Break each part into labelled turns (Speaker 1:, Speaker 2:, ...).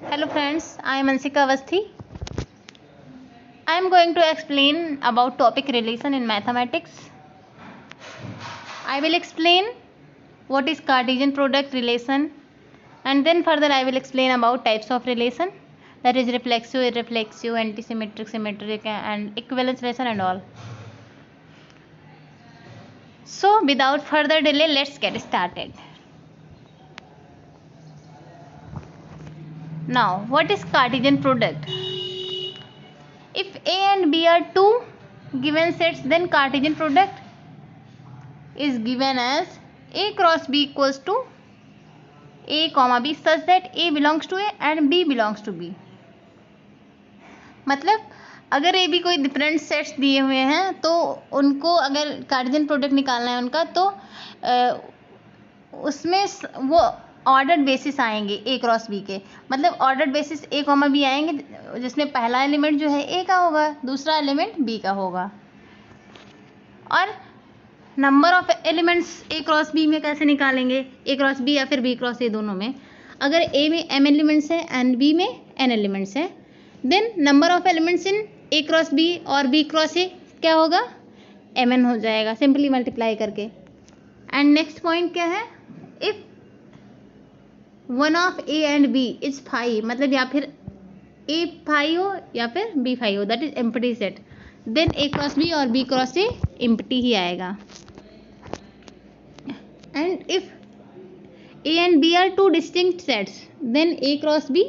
Speaker 1: Hello friends, I am Ansika Avasthi. I am going to explain about topic relation in mathematics. I will explain what is Cartesian product relation, and then further I will explain about types of relation, that is reflexive, irreflexive, antisymmetric, symmetric and equivalence relation and all. So without further delay, let's get started. Now, what is Cartesian product? If A and B are two given sets, then Cartesian product is given as A cross B equals to A comma B such that A belongs to A and B belongs to B. मतलब अगर A B कोई different sets दिए हुए हैं तो उनको अगर Cartesian product निकालना है उनका तो उसमें वो ऑर्डर्ड बेसिस आएंगे ए क्रॉस बी के, मतलब ऑर्डर्ड बेसिस ए कॉमा बी आएंगे जिसमें पहला एलिमेंट जो है ए का होगा, दूसरा एलिमेंट बी का होगा। और number of elements A cross B में कैसे निकालेंगे, ए क्रॉस बी या फिर बी क्रॉस ए दोनों में। अगर ए में एम एलिमेंट्स है एंड बी में एन एलिमेंट्स है, then number of elements in A cross B और बी क्रॉस ए क्या होगा, एम एन हो जाएगा सिंपली मल्टीप्लाई करके। एंड नेक्स्ट पॉइंट क्या है, if one of A and B is five, मतलब या फिर ए फाइव हो या फिर बी फाइव हो, that is empty set, then A cross B और बी क्रॉस ए एम्प्टी ही आएगा। And if A and B are two distinct sets, then A cross B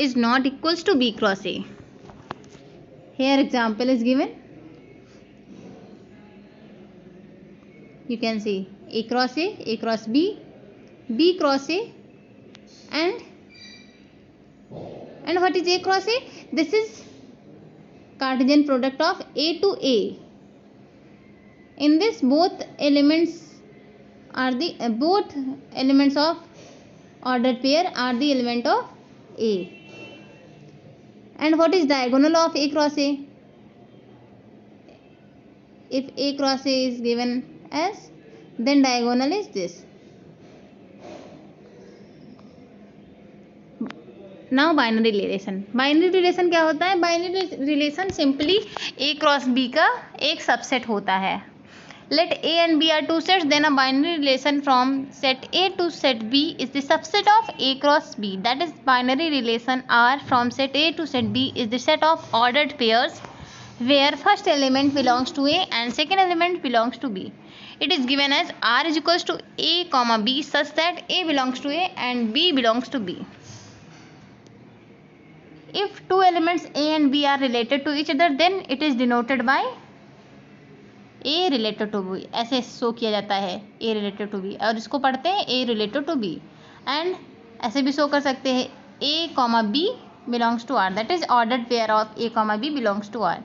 Speaker 1: is not equals to B cross A. Here example is given. You can see A cross B, B cross A, and what is A cross A? This is Cartesian product of A to A. In this both elements of ordered pair are the element of A. And what is diagonal of A cross A? If A cross A is given as, then diagonal is this. Now binary relation. Binary relation क्या होता है? Binary relation simply A cross B का एक subset होता है. Let A and B are two sets, then a binary relation from set A to set B is the subset of A cross B. That is, binary relation R from set A to set B is the set of ordered pairs where first element belongs to A and second element belongs to B. It is given as R is equals to A comma B such that A belongs to A and B belongs to B. If two elements A and B are related to each other, then it is denoted by A related to B, ऐसे show किया जाता है ए related to B, और इसको पढ़ते हैं A related to B. And ऐसे भी शो कर सकते हैं A comma B belongs to R, that is ordered pair of A comma B belongs to R.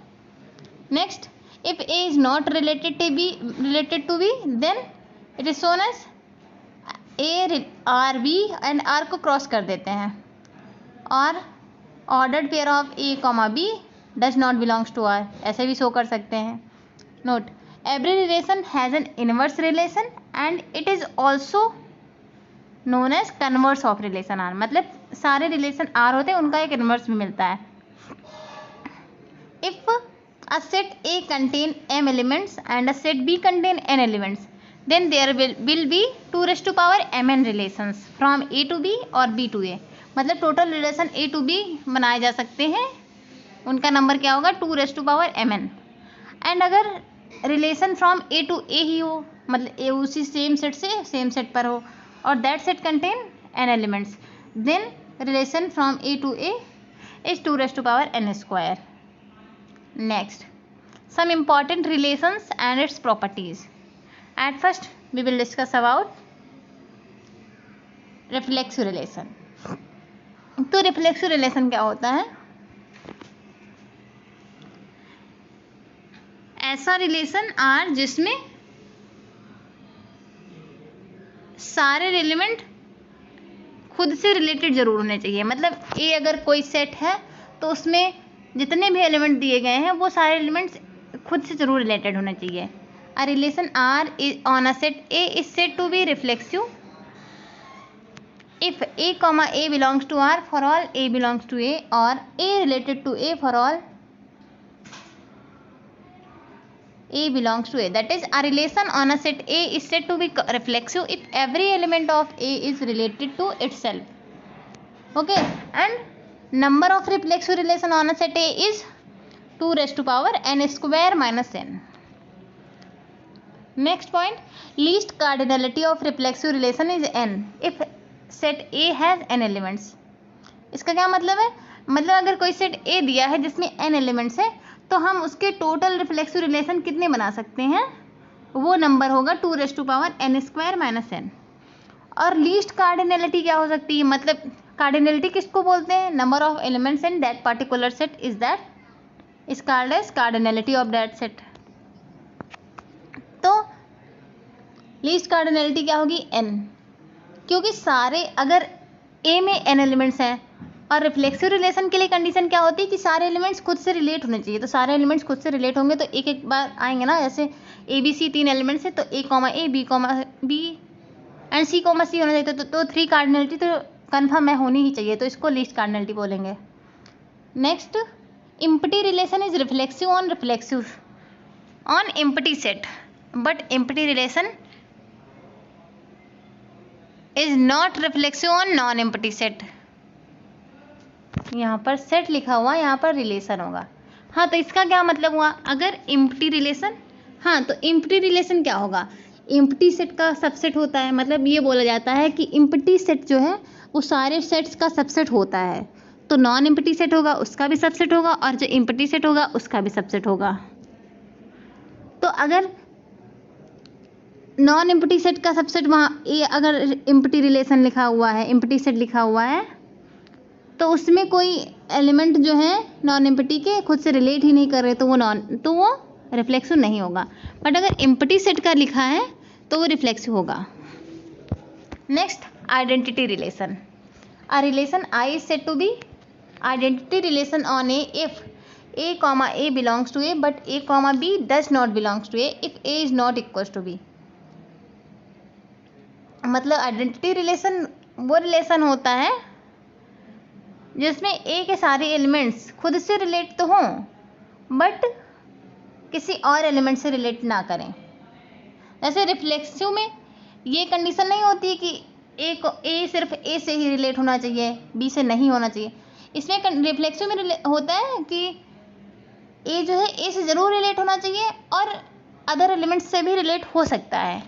Speaker 1: Next, if A is not related to B then it is shown as A R B, and R को cross कर देते हैं, और ordered pair of A comma B does not belongs to R, ऐसे भी show कर सकते हैं। Note, every relation has an inverse relation and it is also known as converse of relation R, मतलब सारे relation R होते हैं उनका एक inverse भी मिलता है। If a set A contain m elements and a set B contain n elements, then there will be 2 raised to power mn relations from A to B और B to A, मतलब total relation A to B बनाए जा सकते हैं, उनका number क्या होगा 2 raised to power mn। And अगर relation from A to A ही हो, मतलब ए उसी सेम सेट पर हो और that set contain N elements, then relation from A to A is 2 raised to power n square। Next, some important relations and its properties. At first we will discuss about reflexive relation. तो reflexive relation क्या होता है? ऐसा relation are जिसमें सारे element खुद से related जरूर होने चाहिए, मतलब ए अगर कोई सेट है तो उसमें जितने भी एलिमेंट दिए गए हैं वो सारे एलिमेंट्स खुद से जरूर रिलेटेड होने चाहिए। A relation R on a set A is said to be reflexive if a comma a belongs to R for all a belongs to A, or A related to A for all A belongs to A. That is, a relation on a set A is said to be reflexive if every element of A is related to itself. Okay, and number of reflexive relation on a set A is 2 raised to power n square minus n. Next point, least cardinality of reflexive relation is n if set A has n elements. इसका क्या मतलब है? मतलब अगर कोई set A दिया है जिसमें n एलिमेंट्स है, तो हम उसके टोटल रिफ्लेक्सिव रिलेशन कितने बना सकते हैं? वो नंबर होगा 2 raise to power n square minus n. और लीस्ट कार्डिनलिटी क्या हो सकती है? मतलब कार्डिनलिटी किसको बोलते हैं? Number of elements in that particular set is that is called as cardinality of that set. तो लीस्ट कार्डिनलिटी क्या होगी? n, क्योंकि सारे अगर A में n एलिमेंट्स हैं और रिफ्लेक्सिव रिलेशन के लिए कंडीशन क्या होती है कि सारे एलिमेंट्स खुद से रिलेट होने चाहिए. तो सारे एलिमेंट्स खुद से रिलेट होंगे तो एक एक बार आएंगे ना. जैसे ए बी सी 3 एलिमेंट्स है तो A comma A B comma B and C comma C होना चाहिए. तो 3 कार्डिनलिटी तो कन्फर्म है होनी ही चाहिए. तो इसको लीस्ट कार्डिनलिटी बोलेंगे. Next, empty relation is reflexive on empty set, but empty relation is not reflexive on non empty set. यहाँ पर सेट लिखा हुआ, यहाँ पर रिलेशन होगा. हाँ, तो इसका क्या मतलब हुआ? अगर एम्प्टी रिलेशन, हाँ तो एम्प्टी रिलेशन क्या होगा? एम्प्टी सेट का सबसेट होता है. मतलब ये बोला जाता है कि एम्प्टी सेट जो है वो सारे सेट्स का सबसेट होता है. तो नॉन एम्प्टी सेट होगा उसका भी सबसेट होगा, और जो एम्प्टी सेट होगा उसका भी सबसेट होगा. तो अगर नॉन एम्प्टी सेट का सबसेट वहाँ ये अगर एम्प्टी रिलेशन लिखा हुआ है, एम्प्टी सेट लिखा हुआ है, तो उसमें कोई एलिमेंट जो है नॉन एम्प्टी के खुद से रिलेट ही नहीं कर रहे तो वो रिफ्लेक्सिव नहीं होगा. बट अगर एम्प्टी सेट का लिखा है तो वो रिफ्लेक्सिव होगा. Next, identity relation. A relation I is said to be identity relation on A if A comma A belongs to A but A comma B does not belongs to A if A is not equals to B. मतलब identity relation वो relation होता है जिसमें A के सारे elements खुद से relate तो हों बट किसी और एलिमेंट से रिलेट ना करें. जैसे रिफ्लेक्सिव में ये कंडीशन नहीं होती कि A सिर्फ A से ही रिलेट होना चाहिए, B से नहीं होना चाहिए. इसमें रिफ्लेक्सिव में होता है कि A जो है A से ज़रूर रिलेट होना चाहिए और अदर एलिमेंट्स से भी रिलेट हो सकता है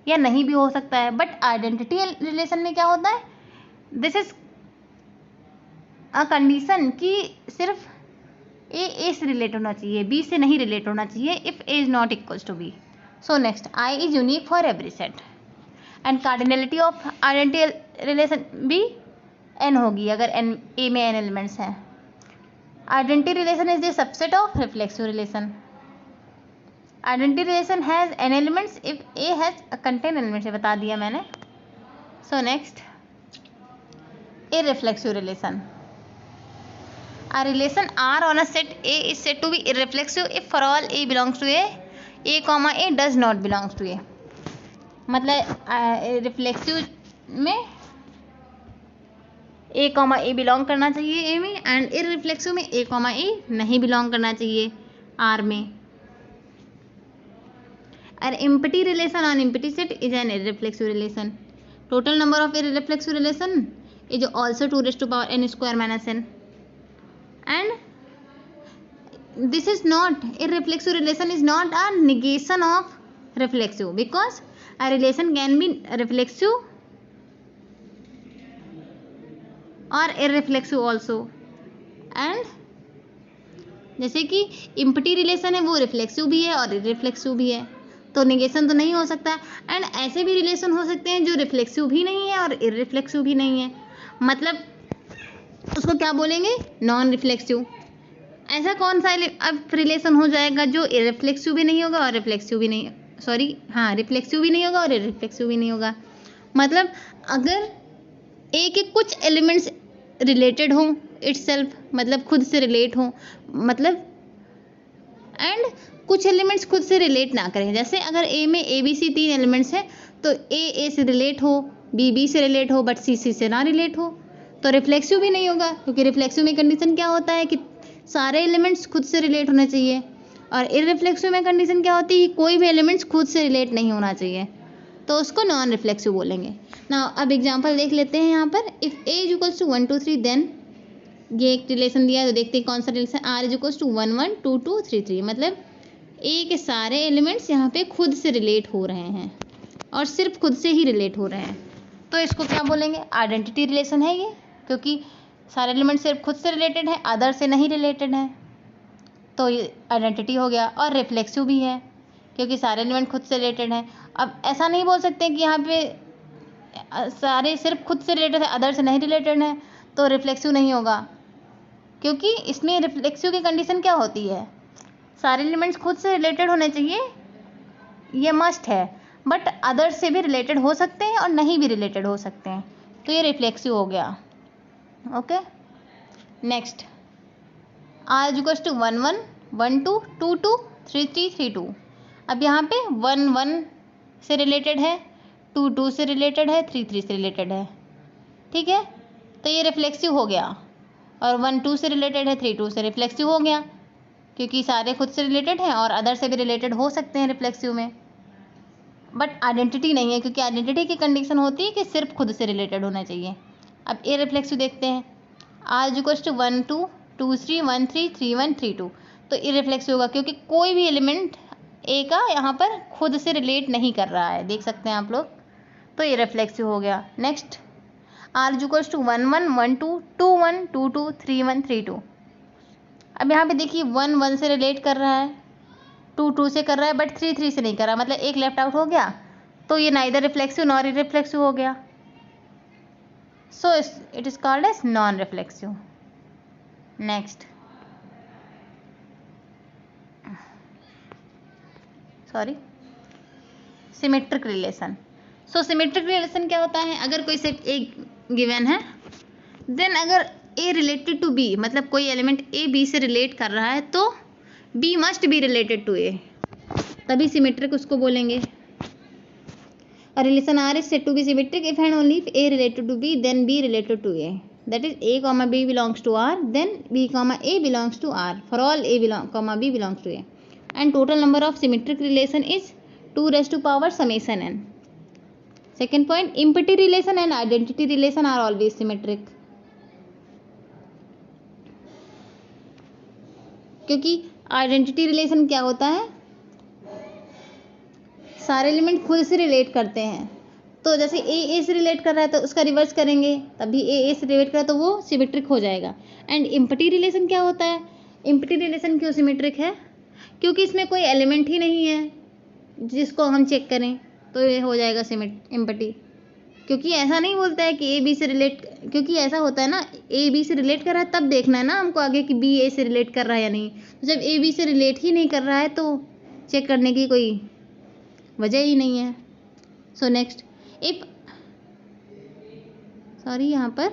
Speaker 1: या नहीं भी हो सकता है. बट आइडेंटिटी रिलेशन में क्या होता है? दिस इज अ कंडीशन कि सिर्फ A से रिलेट होना चाहिए, B से नहीं रिलेट होना चाहिए if A is not equals to B. So next, I is unique for every set and cardinality of identity relation भी n होगी अगर A में n एलिमेंट्स हैं. Identity relation is the subset of reflexive relation. Identity relation has n elements if A has a contain elements. बता दिया मैंने. So next, irreflexive relation. A relation R on a set A is said to be irreflexive if for all A belongs to A comma A does not belongs to A. मतलब reflexive में A comma A belong करना चाहिए A में and irreflexive में A comma A नहीं belong करना चाहिए R में. An empty relation on empty set is an irreflexive relation. Total number of irreflexive relation is also 2 raised to power n square minus n. And this is not, irreflexive relation is not a negation of reflexive because a relation can be reflexive और irreflexive also. And जैसे कि empty relation है वो reflexive भी है और irreflexive भी है, तो नेगेशन तो नहीं हो सकता. एंड ऐसे भी रिलेशन हो सकते हैं जो रिफ्लेक्सिव भी नहीं है और इररिफ्लेक्सिव भी नहीं है. मतलब उसको क्या बोलेंगे? Non reflexive. ऐसा कौन सा अब रिलेशन हो जाएगा जो इररिफ्लेक्सिव भी नहीं होगा और रिफ्लेक्सिव भी नहीं, रिफ्लेक्सिव भी नहीं होगा और इररिफ्लेक्सिव भी नहीं होगा. मतलब अगर ए के कुछ एलिमेंट्स रिलेटेड हों इटसेल्फ, मतलब खुद से रिलेट हों, मतलब एंड कुछ एलिमेंट्स खुद से रिलेट ना करें. जैसे अगर ए में ABC 3 एलिमेंट्स हैं तो A से रिलेट हो, बी से रिलेट हो बट सी से ना रिलेट हो, तो रिफ्लेक्सिव भी नहीं होगा, क्योंकि रिफ्लेक्सिव में कंडीशन क्या होता है कि सारे एलिमेंट्स खुद से रिलेट होने चाहिए, और इररिफ्लेक्सिव में कंडीशन क्या होती है, कोई भी एलिमेंट्स खुद से रिलेट नहीं होना चाहिए, तो उसको नॉन रिफ्लेक्सिव बोलेंगे ना। अब एग्जांपल देख लेते हैं यहाँ पर। If A is equals to 1 2 3, देन ये एक रिलेशन दिया है, तो देखते हैं कौन सा relation. R is equals to 1 1 2 2 3 3, मतलब ए के सारे एलिमेंट्स यहाँ पे खुद से रिलेट हो रहे हैं और सिर्फ खुद से ही रिलेट हो रहे हैं, तो इसको क्या बोलेंगे, आइडेंटिटी रिलेशन है ये, क्योंकि सारे एलिमेंट सिर्फ खुद से रिलेटेड है, अदर से नहीं रिलेटेड है, तो ये आइडेंटिटी हो गया। और रिफ्लेक्सिव भी है, क्योंकि सारे एलिमेंट खुद से रिलेटेड हैं। अब ऐसा नहीं बोल सकते कि यहाँ पे सारे सिर्फ खुद से रिलेटेड है, अदर से नहीं रिलेटेड है, तो रिफ्लेक्सिव नहीं होगा, क्योंकि इसमें रिफ्लेक्सिव की कंडीशन क्या होती है, सारे एलिमेंट्स खुद से रिलेटेड होने चाहिए, ये मस्ट है, बट अदर से भी रिलेटेड हो सकते हैं और नहीं भी रिलेटेड हो सकते हैं, तो ये रिफ्लेक्सिव हो गया। Okay, next R is equals to 1 1 1 2 2 2 3 3 3 2। अब यहाँ पे 1 1 से रिलेटेड है, 2 2 से रिलेटेड है, 3 3 से रिलेटेड है, ठीक है, तो ये रिफ्लेक्सिव हो गया। और 1 2 से रिलेटेड है, 3 2 से रिफ्लेक्सिव हो गया, क्योंकि सारे खुद से रिलेटेड हैं और अदर से भी रिलेटेड हो सकते हैं रिफ्लेक्सिव में, बट आइडेंटिटी नहीं है, क्योंकि आइडेंटिटी की कंडीशन होती है कि सिर्फ खुद से रिलेटेड होना चाहिए। अब ए रिफ्लेक्सिव देखते हैं। आर इज इक्वल्स टू 1 2 2 3 1 3 3 1 3 2, तो इररिफ्लेक्सिव होगा, क्योंकि कोई भी एलिमेंट ए का यहाँ पर खुद से रिलेट नहीं कर रहा है, देख सकते हैं आप लोग, तो इररिफ्लेक्सिव हो गया। Next R is equals to 1 1 1 2 2 1 2 2 3 1 3 2। अब यहाँ पे देखिए 1 1 से रिलेट कर रहा है, 2 2 से कर रहा है, बट 3 3 से नहीं कर रहा, मतलब एक लेफ्ट आउट हो गया, तो ये नाइदर रिफ्लेक्सिव नॉर इररिफ्लेक्सिव हो गया, so it is called as non reflexive. Next symmetric relation. So symmetric relation क्या होता है, अगर कोई सेट ए गिवन है, देन अगर ए रिलेटेड टू बी, मतलब कोई एलिमेंट ए बी से रिलेट कर रहा है, तो B must be related to A, तभी सिमेट्रिक उसको बोलेंगे। A relation R is said to be symmetric if and only if A related to B, then B related to A. That is A comma B belongs to R, then B comma A belongs to R. For all A comma B belongs to A. And total number of symmetric relation is 2 raised to power summation n. Second point, empty relation and identity relation are always symmetric. क्योंकि identity relation क्या होता है, सारे element खुद से relate करते हैं, तो जैसे ए से रिलेट कर रहा है तो उसका रिवर्स करेंगे, तभी ए से रिलेट कर रहा है तो वो सिमेट्रिक हो जाएगा। एंड इम्पटी रिलेशन क्या होता है, इम्पटी रिलेशन क्यों सिमेट्रिक है, क्योंकि इसमें कोई एलिमेंट ही नहीं है जिसको हम चेक करें, तो ये हो जाएगा इम्पटी। क्योंकि ऐसा नहीं बोलता है कि ए बी से रिलेट, क्योंकि ऐसा होता है ना, ए बी से रिलेट कर रहा है तब देखना है ना हमको आगे कि बी ए से रिलेट कर रहा है या नहीं, तो जब ए बी से रिलेट ही नहीं कर रहा है तो चेक करने की कोई वजह ही नहीं है। सो नेक्स्ट इफ यहाँ पर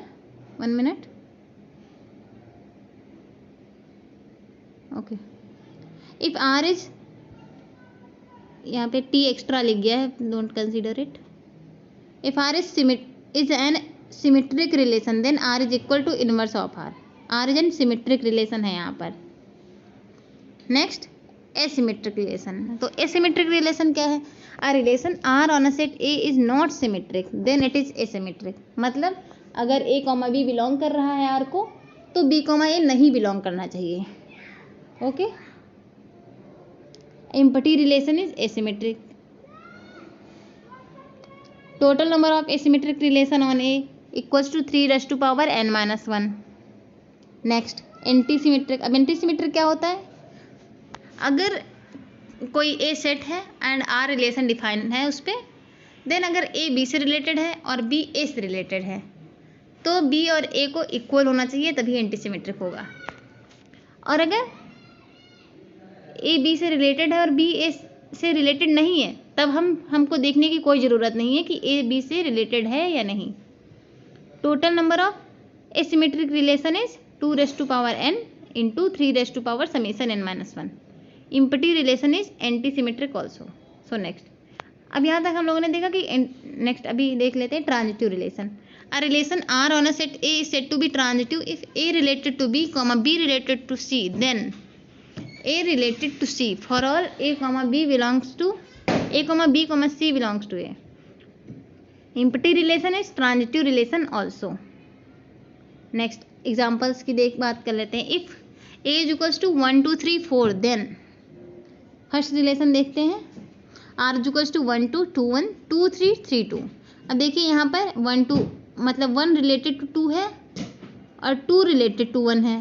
Speaker 1: 1 minute, okay, if R is, यहाँ पे टी एक्स्ट्रा लिख गया है, don't consider it. If R is an symmetric relation, then R is equal to inverse of R. R is an symmetric relation है यहाँ पर। Next asymmetric relation. तो asymmetric relation क्या है, a relation R on a set A is not symmetric, then it is asymmetric. मतलब अगर ए comma B belong कर रहा है आर को, तो बी कॉमा ए नहीं बिलोंग करना चाहिए। Okay, empty relation is asymmetric. Total number of asymmetric relation on A equals to 3 raised to power n-1। Next antisymmetric. अब एंटीसिमेट्रिक क्या होता है, अगर कोई ए सेट है एंड आर रिलेशन डिफाइन है उस पर, देन अगर ए बी से रिलेटेड है और बी ए से रिलेटेड है, तो बी और ए को इक्वल होना चाहिए, तभी एंटीसिमेट्रिक होगा। और अगर ए बी से रिलेटेड है और बी ए से रिलेटेड नहीं है, तब हमको देखने की कोई ज़रूरत नहीं है कि ए बी से रिलेटेड है या नहीं। Total number of asymmetric relation is 2 raised to power n into 3 raised to power summation n-1। Empty relation is anti symmetric also. So next, अब यहाँ तक हम लोगों ने देखा कि नेक्स्ट अभी देख लेते हैं transitive relation. A relation R on a set A is said to be transitive if A related to B comma B related to C then A related to C for all A comma B belongs to A comma B comma C belongs to A. Empty relation is transitive relation also. Next examples की बात कर लेते हैं। If A is equals to 1 2 3 4 then first relation देखते हैं। R is equals to 1 2 2 1 2 3 3 2। अब देखिए यहाँ पर 1 2 मतलब 1 रिलेटेड टू 2 है और 2 रिलेटेड टू 1 है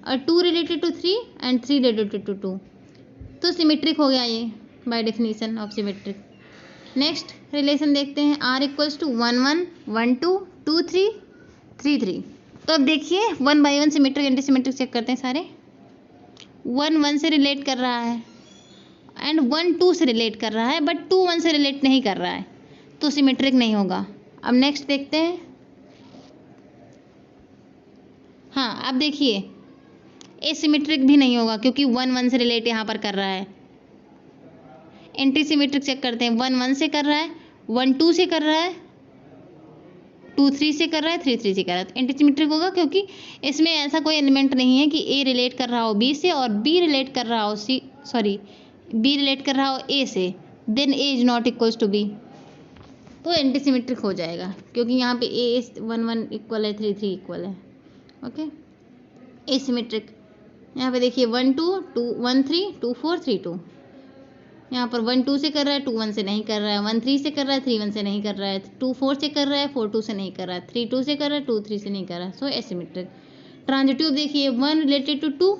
Speaker 1: और 2 related to 3 and 3 related to 2, तो सिमेट्रिक हो गया ये by definition of symmetric. Next relation देखते हैं। R equals to 1 1 1 2 2 3 3 3। तो अब देखिए 1 by 1 symmetric antisymmetric check करते हैं सारे। 1 1 से रिलेट कर रहा है एंड 1 2 से रिलेट कर रहा है बट 2 1 से रिलेट नहीं कर रहा है, तो सिमेट्रिक नहीं होगा। अब नेक्स्ट देखते हैं। हाँ अब देखिए एसिमेट्रिक भी नहीं होगा क्योंकि 1 1 से रिलेट यहाँ पर कर रहा है। एंटी सिमेट्रिक चेक करते हैं। 1 1 से कर रहा है, 1 2 से कर रहा है, 2 3 से कर रहा है, 3 3 से कर रहा है, तो एंटी सिमेट्रिक होगा क्योंकि इसमें ऐसा कोई एलिमेंट नहीं है कि ए रिलेट कर रहा हो बी से और बी रिलेट कर रहा हो बी रिलेट कर रहा हो ए से, then A is not equals to B, तो एंटी सिमेट्रिक हो जाएगा क्योंकि यहाँ पे ए 1 1 इक्वल है, 3 3 इक्वल है। ओके एसिमेट्रिक यहाँ पे देखिए 1 2 2 1 3 2 4 3 2। यहाँ पर 1 2 से कर रहा है, 2 1 से नहीं कर रहा है, 1 3 से कर रहा है, 3 1 से नहीं कर रहा है, 2 4 से कर रहा है, 4 2 से नहीं कर रहा है, 3 2 से कर रहा है, 2 3 से नहीं कर रहा है, सो एसिमेट्रिक। ट्रांजिटिव देखिए 1 related to 2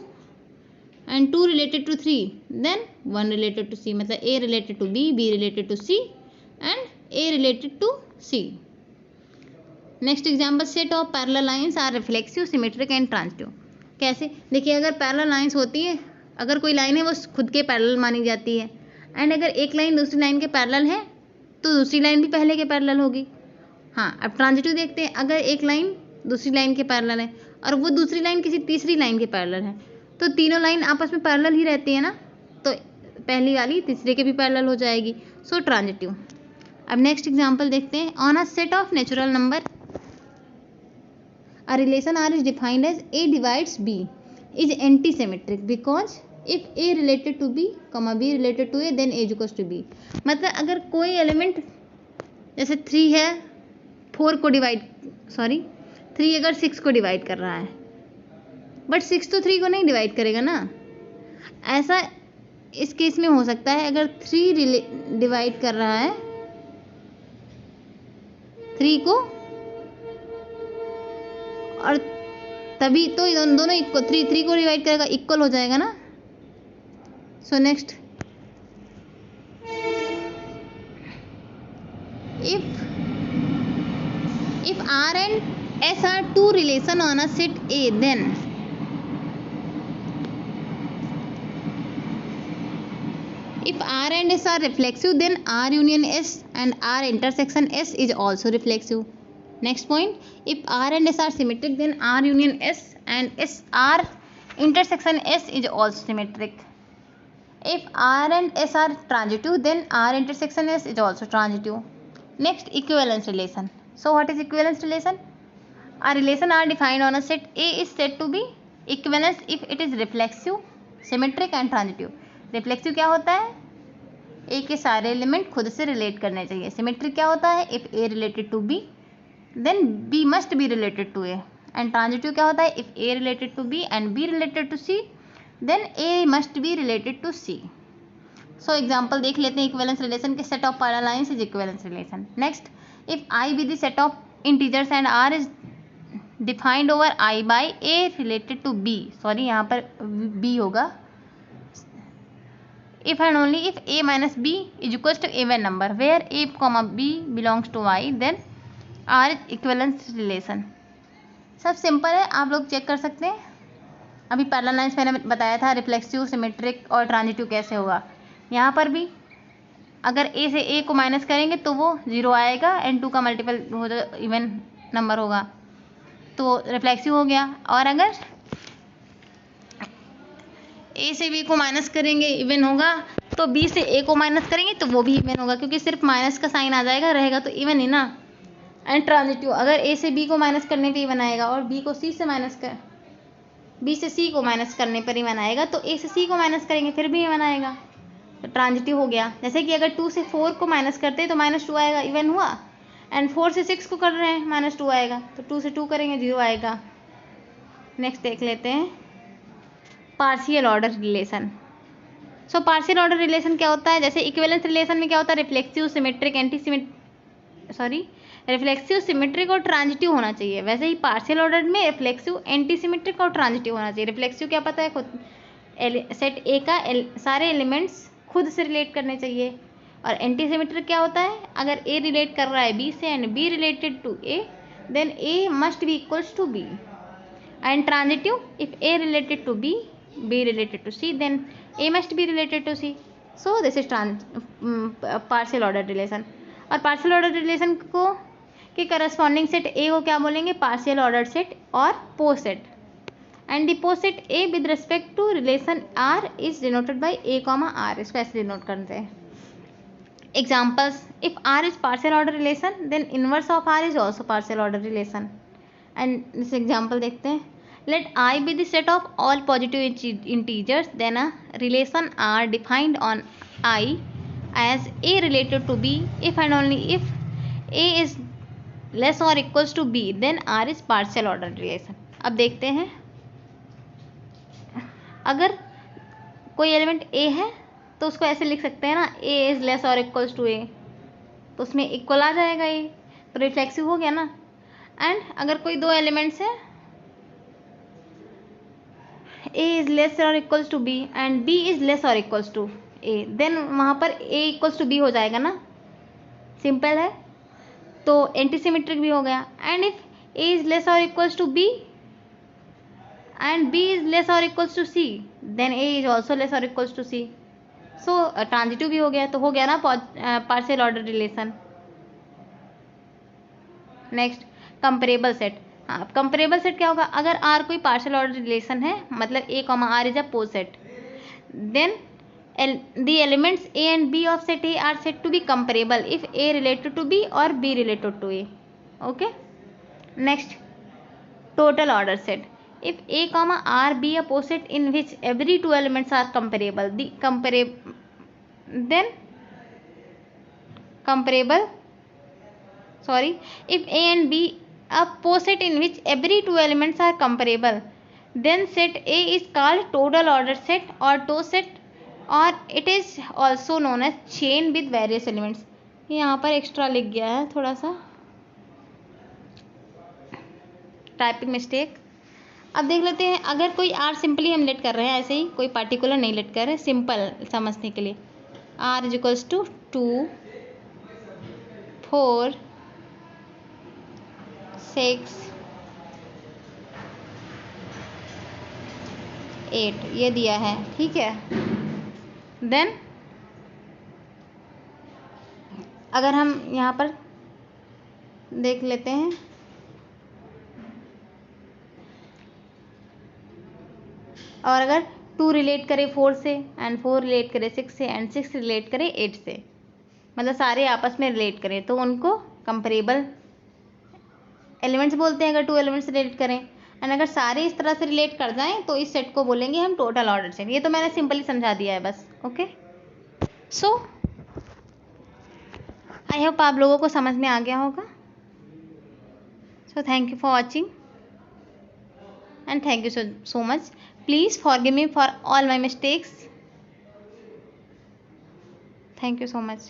Speaker 1: and 2 related to 3 then 1 related to C, मतलब A related to B, B related to C and A related to C. Next example set of parallel lines are reflexive symmetric and transitive. कैसे देखिए, अगर parallel lines होती है, अगर कोई line है वो खुद के पैरेलल मानी जाती है एंड अगर एक लाइन दूसरी लाइन के पैरेलल है तो दूसरी लाइन भी पहले के पैरेलल होगी। हाँ अब ट्रांजिटिव देखते हैं। अगर एक लाइन दूसरी लाइन के पैरेलल है और वो दूसरी लाइन किसी तीसरी लाइन के पैरेलल है तो तीनों लाइन आपस में पैरेलल ही रहती है ना, तो पहली वाली तीसरे के भी पैरेलल हो जाएगी, सो ट्रांजिटिव। अब नेक्स्ट एग्जाम्पल देखते हैं। On a set of natural number a relation R is defined as A divides B is anti-symmetric because if A related to B, B related to A, then A is equals to B। मतलब अगर कोई element जैसे 3 है 3 अगर 6 को divide कर रहा है बट 6 तो 3 को नहीं डिवाइड करेगा ना, ऐसा इस केस में हो सकता है। अगर 3 डिवाइड कर रहा है 3 को और तभी तो दोनों इक्वल, 3 को डिवाइड करेगा इक्वल हो जाएगा ना। So next if R and S are two relation on a set A, then if R and S are reflexive, then R union S and R intersection S is also reflexive। Next point, if R and S are symmetric, then R union S and R intersection S is also symmetric। If R and S are transitive, then R intersection S is also transitive। Next, equivalence relation। So what is equivalence relation? A relation R defined on a set A is said to be equivalence if it is reflexive, symmetric and transitive। Reflexive क्या होता है? A के सारे element खुद से relate करने चाहिए। Symmetric क्या होता है? If A related to B, then B must be related to A। and transitive क्या होता है? if A related to B and B related to C, then A must be related to C। so example देख लेते हैं equivalence relation के। set of parallel lines is equivalence relation। next, if I be the set of integers and R is defined over I by A related to B, sorry यहाँ पर B होगा, if and only if A minus B is equals to even number where A comma B belongs to Y, then R is equivalence relation। सब simple है, आप लोग check कर सकते हैं। अभी पैरेलल लाइंस मैंने बताया था रिफ्लेक्सिव, सिमेट्रिक और ट्रांजिटिव कैसे होगा। यहाँ पर भी अगर A से A को माइनस करेंगे तो वो 0 आएगा एंड 2 का मल्टीपल हो इवन नंबर होगा तो रिफ्लेक्सिव हो गया। और अगर ए से बी को माइनस करेंगे इवन होगा, तो बी से ए को माइनस करेंगे तो वो भी इवन होगा, क्योंकि सिर्फ माइनस का साइन आ जाएगा, रहेगा तो इवन ही ना। एंड ट्रांजिटिव, अगर ए से बी को माइनस करने पे इवन आएगा और बी से सी को माइनस करने पर इवन आएगा, तो ए से सी को माइनस करेंगे फिर भी इवन आएगा, तो ट्रांजिटिव हो गया। जैसे कि अगर 2 से 4 को माइनस करते हैं तो -2 आएगा, इवन हुआ। एंड 4 से 6 को कर रहे हैं, -2 आएगा, तो 2 से 2 करेंगे 0 आएगा। नेक्स्ट देख लेते हैं partial order relation. So partial order relation क्या होता है? जैसे इक्विवेलेंस रिलेशन में क्या होता है, रिफ्लेक्सिव, सिमेट्रिक, रिफ्लेक्सिव, सिमेट्रिक और ट्रांजिटिव होना चाहिए। वैसे ही पार्शियल ऑर्डर में रिफ्लेक्सिव, एंटी सिमेट्रिक और ट्रांजिटिव होना चाहिए। रिफ्लेक्सिव क्या पता है, खुद सेट ए का सारे एलिमेंट्स खुद से रिलेट करने चाहिए। और एंटी सिमेट्रिक क्या होता है, अगर ए रिलेट कर रहा है बी से and B related to A, then A must be equals to B. And transitive, if A related to B, B related to C, then A must be related to C. So this is partial order relation. और partial order relation को के corresponding set A को क्या बोलेंगे, partial order set और post set. And the post set A with respect to relation R is denoted by A comma R. इसको ऐसे denote करते हैं। Examples, if R is partial order relation then inverse of R is also partial order relation. And this example देखते हैं, let I be the set of all positive integers, then a relation R defined on I as A related to B if and only if A is less or equals to B, then R is partial order relation। अब देखते हैं, अगर कोई element A है तो उसको ऐसे लिख सकते हैं ना, A is less or equals to A, तो उसमें इक्वल आ जाएगा A, तो रिफ्लेक्सिव हो गया ना। एंड अगर कोई दो एलिमेंट्स है, A is less or equals to B and B is less or equals to A, then वहाँ पर A equals to B हो जाएगा ना, सिंपल है, तो एंटीसिमेट्रिक भी हो गया। And if A is less or equals to B and B is less or equals to C, then A is also less or equals to C, so transitive भी हो गया, तो हो गया ना partial order relation. Next comparable set. हाँ, comparable set क्या होगा, अगर आर कोई पार्शियल ऑर्डर रिलेशन है, मतलब A comma R is a poset, then the elements A and B of set A are said to be comparable if A related to B और B related to A. Okay, next total order set. If A comma R be a poset in which every two elements are comparable, if A and B a post set in which every two elements are comparable, then set A is called total order set or TOS set, or it is also known as chain with various elements। यहाँ पर extra लिख गया है थोड़ा सा, typing mistake. अब देख लेते हैं, अगर कोई आर सिंपली हम लेट कर रहे हैं, ऐसे ही कोई पार्टिकुलर नहीं लेट कर रहे, सिंपल समझने के लिए, आर इज इक्वल्स टू 2, 4, 6, 8 ये दिया है, ठीक है। देन अगर हम यहाँ पर देख लेते हैं, और अगर 2 रिलेट करे 4 से एंड 4 रिलेट करे 6 से एंड 6 रिलेट करे 8 से, मतलब सारे आपस में रिलेट करें, तो उनको कंपेरेबल एलिमेंट्स बोलते हैं अगर 2 एलिमेंट्स रिलेट करें। एंड अगर सारे इस तरह से रिलेट कर जाएं तो इस सेट को बोलेंगे हम टोटल ऑर्डर सेट। ये तो मैंने सिंपली समझा दिया है बस। ओके, सो आई होप आप लोगों को समझ में आ गया होगा। So thank you for watching and thank you so much. Please forgive me for all my mistakes. Thank you so much.